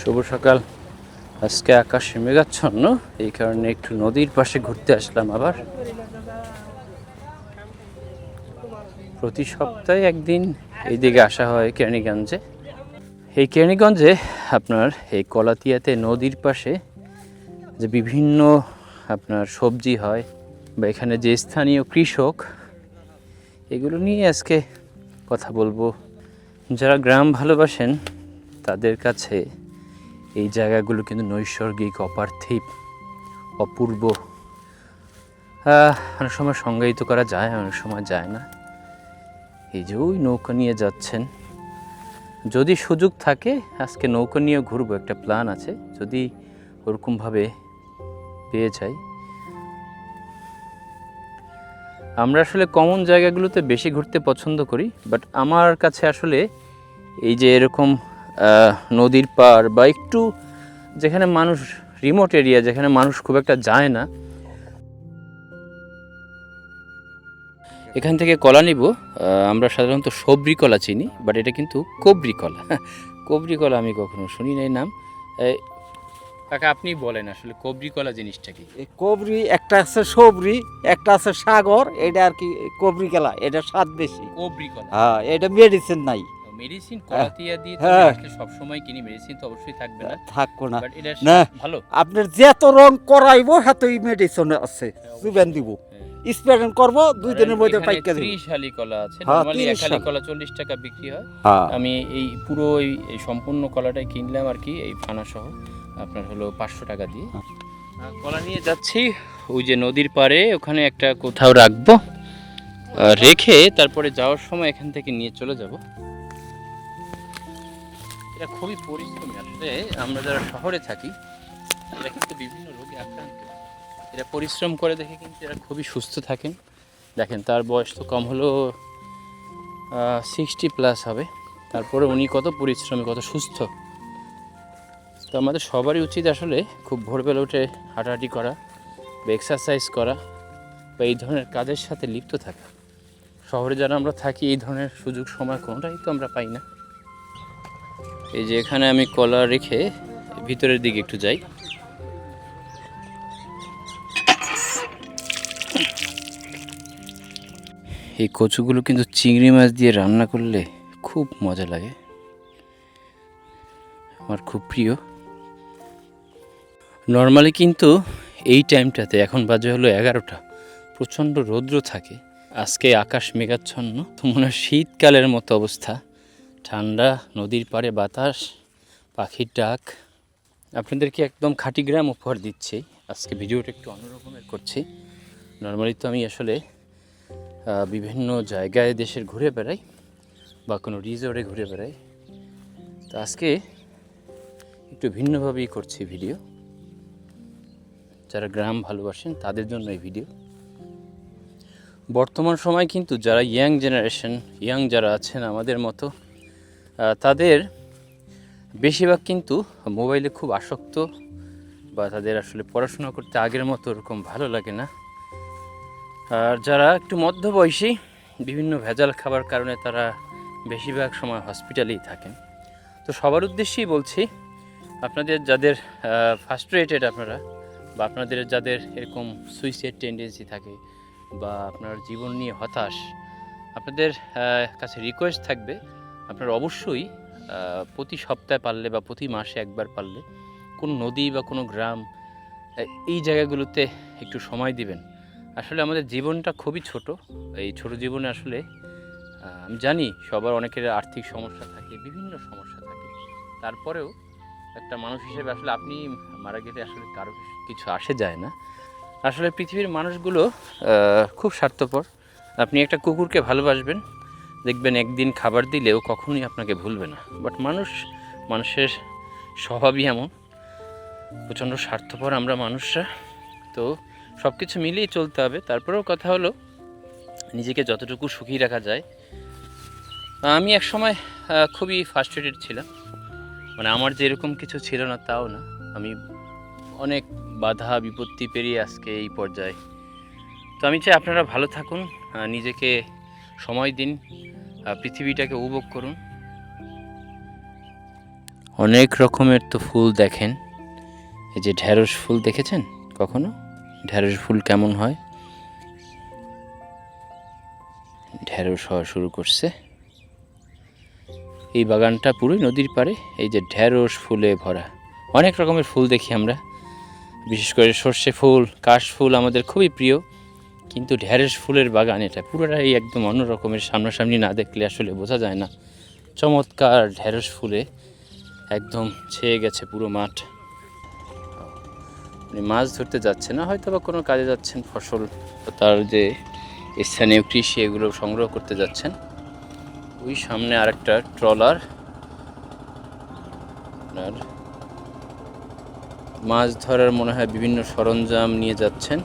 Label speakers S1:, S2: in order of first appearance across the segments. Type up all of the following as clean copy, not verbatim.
S1: শুভ সকাল। আজকে আকাশে মেঘাচ্ছন্ন, এই কারণে একটু নদীর পাশে ঘুরতে আসলাম। আবার প্রতি সপ্তাহে একদিন এইদিকে আসা হয় কেরানীগঞ্জে। এই কেরানীগঞ্জে আপনার এই কলাতিয়াতে নদীর পাশে যে বিভিন্ন আপনার সবজি হয় বা এখানে যে স্থানীয় কৃষক, এগুলো নিয়ে আজকে কথা বলবো। যারা গ্রাম ভালোবাসেন তাদের কাছে এই জায়গাগুলো কিন্তু নৈসর্গিক, অপার্থিব, অপূর্ব। অনেক সময় সংজ্ঞায়িত করা যায়, অনেক সময় যায় না। এই যে ওই নৌকা নিয়ে যাচ্ছেন, যদি সুযোগ থাকে আজকে নৌকা নিয়ে ঘুরবো, একটা প্ল্যান আছে, যদি ওরকমভাবে পেয়ে যাই। আমরা আসলে কমন জায়গাগুলোতে বেশি ঘুরতে পছন্দ করি, বাট আমার কাছে আসলে এই যে এরকম নদীর পাড় বা একটু যেখানে মানুষ, রিমোট এরিয়া যেখানে মানুষ খুব একটা যায় না, এখান থেকে কলা নিব। আমরা সাধারণত সবরি কলা চিনি, বাট এটা কিন্তু কবরি কলা। কবরি কলা আমি কখনো শুনি নাই নাম। কাকা আপনি বলেন আসলে কবরি কলা জিনিসটা কি?
S2: এই কবরি একটা আছে সবরি, একটা আছে সাগর, এটা আর কি কবরি কলা, এটা স্বাদ বেশি।
S1: কবরি কলা,
S2: হ্যাঁ, এটা মেডিসিন নাই।
S1: মেডিসিন কলাতিয়া দিয়ে তো
S2: হ্যাঁ।
S1: আসলে সব সময় কিনি, মেডিসিন তো অবশ্যই থাকবে না,
S2: থাকবো না।
S1: বাট এটা
S2: না,
S1: ভালো।
S2: আপনার যত রং করাইবো হাতই মেডিসিন আছে, চুবেন দিব, স্প্রে করবো 2 দিনের মধ্যে পাইকা দিব।
S1: 30 শালি কলা আছে,
S2: হ্যাঁ,
S1: নরমালি
S2: 30
S1: এক শালি
S2: শালি।
S1: কলা 40 টাকা বিক্রি হয়।
S2: হ্যাঁ,
S1: আমি এই পুরো এই সম্পূর্ণ কলাটাই কিনলাম আর কি, এই ফানা সহ আপনার হলো 500 টাকা দিয়ে। কলা নিয়ে যাচ্ছি ওই যে নদীর পাড়ে, ওখানে একটা কোথাও রাখবো, রেখে তারপরে যাওয়ার সময় এখান থেকে নিয়ে চলে যাব। এটা খুবই পরিশ্রমী আসলে। আমরা যারা শহরে থাকি এরা কিন্তু বিভিন্ন রোগে আক্রান্ত, এরা পরিশ্রম করে দেখে কিন্তু এরা খুবই সুস্থ থাকেন। দেখেন তার বয়স তো কম হলো 60+ হবে, তারপরে উনি কত পরিশ্রমী, কত সুস্থ। তো আমাদের সবারই উচিত আসলে খুব ভোরবেলা উঠে হাঁটাহাঁটি করা বা এক্সারসাইজ করা বা এই ধরনের কাজের সাথে লিপ্ত থাকা। শহরে যারা আমরা থাকি এই ধরনের সুযোগ সময় কোনোটাই তো আমরা পাই না। এই যে এখানে আমি কলা রেখে ভিতরের দিকে একটু যাই। এই কচুগুলো কিন্তু চিংড়ি মাছ দিয়ে রান্না করলে খুব মজা লাগে, আমার খুব প্রিয়। নর্মালি কিন্তু এই টাইমটাতে, এখন বাজে হলো 11টা, প্রচণ্ড রৌদ্র থাকে। আজকে আকাশ মেঘাচ্ছন্ন, তো মনে হয় শীতকালের মতো অবস্থা। ঠান্ডা, নদীর পাড়ে বাতাস, পাখির ডাক। আপনাদেরকে একদম খাঁটি গ্রাম উপহার দিচ্ছি। আজকে ভিডিওটা একটু অন্যরকমের করছি। নর্মালি তো আমি আসলে বিভিন্ন জায়গায় দেশের ঘুরে বেড়াই বা কোনো রিসোর্টে ঘুরে বেড়াই, তো আজকে একটু ভিন্নভাবেই করছি ভিডিও। যারা গ্রাম ভালোবাসেন তাদের জন্য এই ভিডিও। বর্তমান সময় কিন্তু যারা ইয়াং জেনারেশন, ইয়াং যারা আছেন আমাদের মতো, তাদের বেশিরভাগ কিন্তু মোবাইলে খুব আসক্ত, বা তাদের আসলে পড়াশোনা করতে আগের মতো ওরকম ভালো লাগে না। আর যারা একটু মধ্যবয়সী, বিভিন্ন ভেজাল খাবার কারণে তারা বেশিরভাগ সময় হসপিটালেই থাকেন। তো সবার উদ্দেশ্যেই বলছি, আপনাদের যাদের ফার্স্ট্রেটেড আপনারা, বা আপনাদের যাদের এরকম সুইসাইড টেন্ডেন্সি থাকে বা আপনার জীবন নিয়ে হতাশ, আপনাদের কাছে রিকোয়েস্ট থাকবে আপনারা অবশ্যই প্রতি সপ্তাহে পারলে বা প্রতি মাসে একবার পারলে কোনো নদী বা কোনো গ্রাম, এই জায়গাগুলোতে একটু সময় দিবেন। আসলে আমাদের জীবনটা খুবই ছোট। এই ছোট জীবনে আসলে আমি জানি সবার অনেকের আর্থিক সমস্যা থাকে, বিভিন্ন সমস্যা থাকে, তারপরেও একটা মানুষ হিসেবে আসলে আপনি মারা গেলে আসলে কারো কিছু আসে যায় না। আসলে পৃথিবীর মানুষগুলো খুব স্বার্থপর। আপনি একটা কুকুরকে ভালোবাসবেন, দেখবেন একদিন খাবার দিলেও কখনোই আপনাকে ভুলবে না। বাট মানুষের স্বভাবই এমন, প্রচণ্ড স্বার্থপর আমরা মানুষরা। তো সব কিছু মিলিয়ে চলতে হবে। তারপরেও কথা হলো নিজেকে যতটুকু সুখী রাখা যায়। আমি একসময় খুবই ফার্স্ট্রেটেড ছিলাম, মানে আমার যে এরকম কিছু ছিল না তাও না, আমি অনেক বাধা বিপত্তি পেরিয়ে আজকে এই পর্যায়ে। তো আমি চাই আপনারা ভালো থাকুন, নিজেকে সময় দিন, পৃথিবীটাকে উপভোগ করুন। অনেক রকমের তো ফুল দেখেন। এই যে ঢেঁড়স ফুল দেখেছেন কখনো? ঢেঁড়স ফুল কেমন হয়? ঢেঁড়স হওয়া শুরু করছে। এই বাগানটা পুরোই নদীর পাড়ে, এই যে ঢেঁড়স ফুলে ভরা। অনেক রকমের ফুল দেখি আমরা, বিশেষ করে সর্ষে ফুল, কাশ ফুল আমাদের খুবই প্রিয়, কিন্তু ঢেঁড়স ফুলের বাগান এটা পুরোটাই একদম অন্য রকমের। সামনাসামনি না দেখলে আসলে বোঝা যায় না। চমৎকার ঢেঁড়স ফুলে একদম ছেয়ে গেছে পুরো মাঠ। উনি মাছ ধরতে যাচ্ছে না, হয়তো বা কোনো কাজে যাচ্ছেন, ফসল তার যে স্থানীয় কৃষি এগুলো সংগ্রহ করতে যাচ্ছেন। ওই সামনে আরেকটা ট্রলার আপনার মাছ ধরার মনে হয় বিভিন্ন সরঞ্জাম নিয়ে যাচ্ছেন।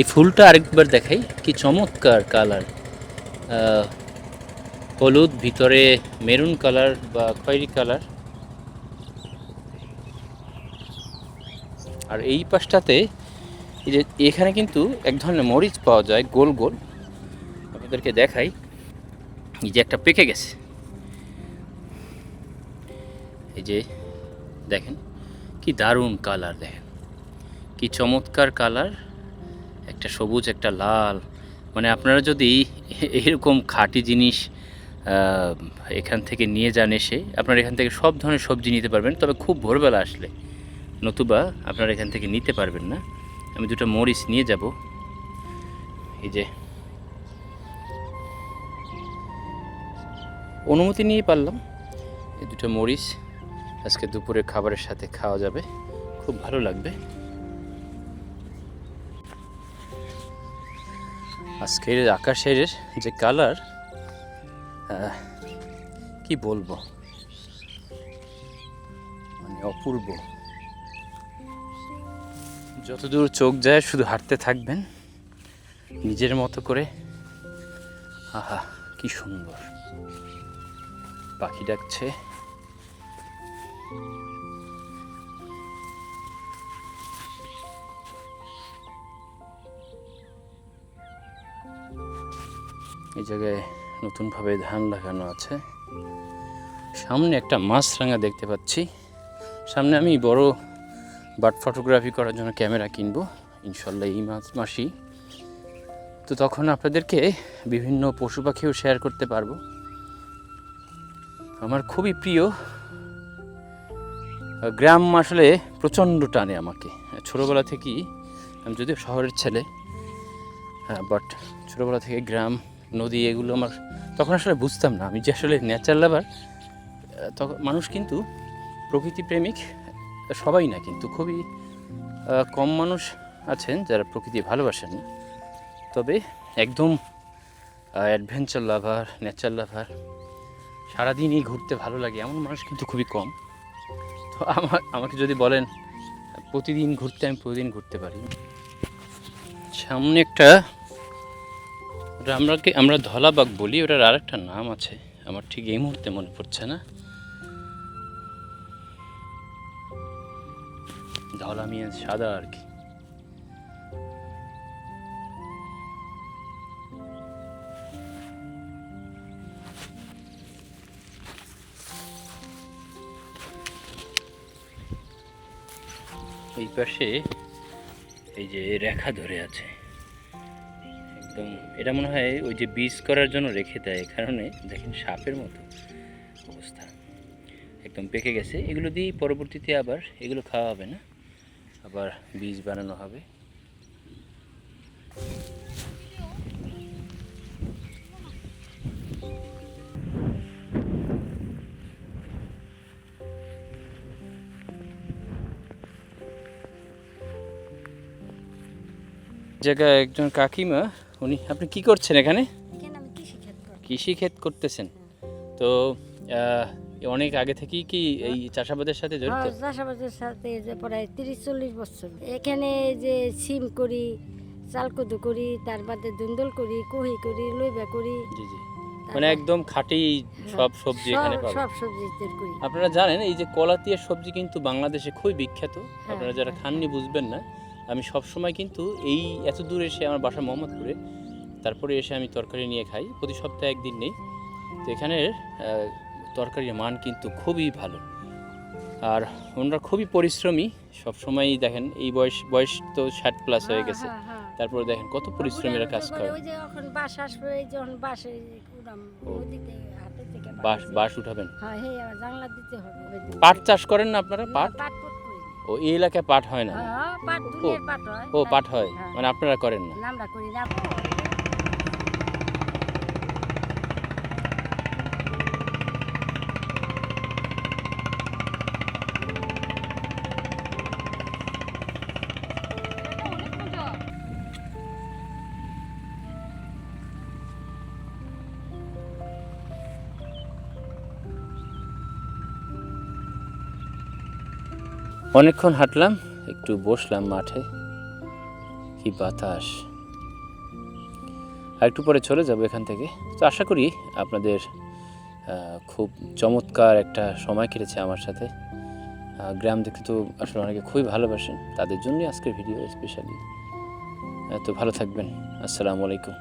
S1: এই ফুলটা আরেকবার দেখাই, কি চমৎকার কালার, হলুদ, ভিতরে মেরুন কালার বা খয়েরি কালার। আর এই পাশটাতে এই যে এখানে কিন্তু এক ধরনের মরিচ পাওয়া যায় গোল গোল, আপনাদেরকে দেখাই। এই যে একটা পেকে গেছে, এই যে দেখেন কি দারুণ কালার, দেখেন কি চমৎকার কালার, একটা সবুজ একটা লাল। মানে আপনারা যদি এরকম খাঁটি জিনিস এখান থেকে নিয়ে যান, এসে আপনারা এখান থেকে সব ধরনের সবজি নিতে পারবেন, তবে খুব ভোরবেলা আসলে, নতুবা আপনারা এখান থেকে নিতে পারবেন না। আমি দুটো মরিচ নিয়ে যাব, এই যে অনুমতি নিয়ে পারলাম। এই দুটো মরিচ আজকে দুপুরে খাবারের সাথে খাওয়া যাবে, খুব ভালো লাগবে। আজকের আকাশের যে কালার, কি বলবো, মানে অপূর্ব। যতদূর চোখ যায় শুধু হাঁটতে থাকবেন নিজের মতো করে। আহা কি সুন্দর, পাখি ডাকছে। এই জায়গায় নতুনভাবে ধান লাগানো আছে। সামনে একটা মাছরাঙা দেখতে পাচ্ছি। সামনে আমি বড় বার্ড ফটোগ্রাফি করার জন্য ক্যামেরা কিনবো ইনশাল্লাহ এই মাসেই। তো তখন আপনাদেরকে বিভিন্ন পশু পাখিও শেয়ার করতে পারবো। আমার খুবই প্রিয় গ্রাম, আসলে প্রচণ্ড টানে আমাকে ছোটোবেলা থেকেই। আমি যদিও শহরের ছেলে, বাট ছোটোবেলা থেকে গ্রাম, নদী এগুলো আমার তখন আসলে বুঝতাম না আমি যে আসলে নেচার লাভার। তখন মানুষ কিন্তু প্রকৃতি প্রেমিক সবাই না, কিন্তু খুবই কম মানুষ আছেন যারা প্রকৃতি ভালোবাসেন না। তবে একদম অ্যাডভেঞ্চার লাভার, নেচার লাভার, সারাদিনই ঘুরতে ভালো লাগে এমন মানুষ কিন্তু খুবই কম। তো আমাকে যদি বলেন প্রতিদিন ঘুরতে, আমি প্রতিদিন ঘুরতে পারি। সামনে একটা, আমরা ধলাবাগ বলি, ওটার আরেকটা নাম আছে, আমার ঠিক এই মুহূর্তে মনে পড়ছে না। ধলা মিয়া সাদা আর কি। এই পাশে এই যে রেখা ধরে আছে একদম, এটা মনে হয় ওই যে বীজ করার জন্য রেখে দেয়, কারণে দেখেন সাপের মতো অবস্থা, একদম পেকে গেছে। এগুলো দিয়ে পরবর্তীতে আবার এগুলো খাওয়া হবে না, আবার বীজ বানানো হবে। জায়গায় একজন কাকিমা, উনি, আপনি কি করছেন এখানে? কৃষি ক্ষেত করতেছেন? তো অনেক আগে থেকেই কি এই চাষাবাদের সাথে জড়িত?
S3: চাষাবাদের সাথে যে প্রায় 30-40 বছর এখানে যে সিম করি, চালকদু করি, তার বাদে দুন্দল করি, কহি করি, লইবা করি।
S1: জি জি, মানে একদম খাঁটি সব সবজি এখানে পাবেন।
S3: সব সবজি করি।
S1: আপনারা জানেন এই যে কলাতিয়ার সবজি কিন্তু বাংলাদেশে খুবই বিখ্যাত। আপনারা যারা খাননি বুঝবেন না। আমি সব সময় কিন্তু এই এত দূর এসে, আমার বাসা মোহাম্মদপুরে, তারপরে এসে আমি তরকারি নিয়ে খাই, প্রতি সপ্তাহে একদিন নেই। তো এখানের তরকারির মান কিন্তু খুবই ভালো, আর ওনারা খুবই পরিশ্রমী। সবসময়ই দেখেন এই বয়স তো 60+ হয়ে গেছে, তারপরে দেখেন কত পরিশ্রমীরা কাজ করে।
S3: ওই যে এখন বাস আসবে, এই যখন বাসে উড়াম নদীতে হাতে থেকে
S1: বাঁশ উঠাবেন।
S3: হ্যাঁ হে জানলা দিতে হবে।
S1: পাট চাষ করেন না আপনারা? পাট?
S3: পাট করি
S1: ও, এই এলাকায় পাট হয় না?
S3: হ্যাঁ পাট দুনিয়ার পাট হয়।
S1: ও, পাট হয়,
S3: হ্যাঁ।
S1: মানে আপনারা করেন না?
S3: আমরা করি না।
S1: অনেকক্ষণ হাঁটলাম, একটু বসলাম মাঠে, কি বাতাস। আর একটু পরে চলে যাব এখান থেকে। তো আশা করি আপনাদের খুব চমৎকার একটা সময় কেটেছে আমার সাথে। গ্রাম দেখতে তো আসলে অনেকে খুবই ভালোবাসেন, তাদের জন্যই আজকের ভিডিও স্পেশালি। তো ভালো থাকবেন, আসসালামু আলাইকুম।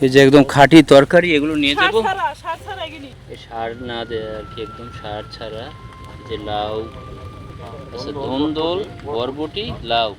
S1: এই যে একদম খাঁটি তরকারি, এগুলো নিয়ে যাবো। সার না দেয় আর কি, একদম সার ছাড়া। যে লাউ, আচ্ছা, ধুন্দুল, বরবটি, লাউ।